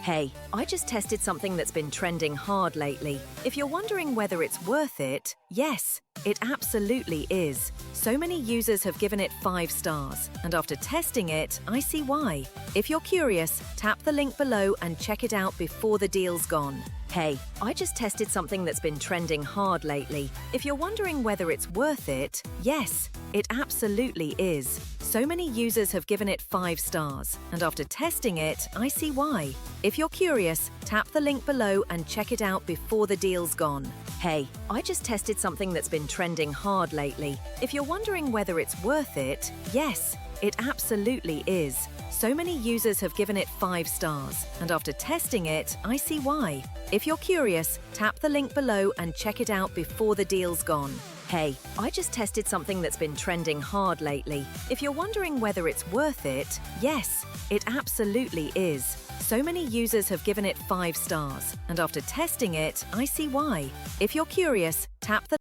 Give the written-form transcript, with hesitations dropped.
Hey, I just tested something that's been trending hard lately. If you're wondering whether it's worth it, yes, it absolutely is. So many users have given it 5 stars, and after testing it, I see why. If you're curious, tap the link below and check it out before the deal's gone. Hey, I just tested something that's been trending hard lately. If you're wondering whether it's worth it, yes, it absolutely is. So many users have given it 5 stars, and after testing it, I see why. If you're curious, tap the link below and check it out before the deal's gone. Hey, I just tested something that's been trending hard lately. If you're wondering whether it's worth it, yes, it absolutely is. So many users have given it 5 stars, and after testing it, I see why. If you're curious, tap the link below and check it out before the deal's gone. Hey, I just tested something that's been trending hard lately. If you're wondering whether it's worth it, yes, it absolutely is. So many users have given it 5 stars, and after testing it, I see why. If you're curious, tap the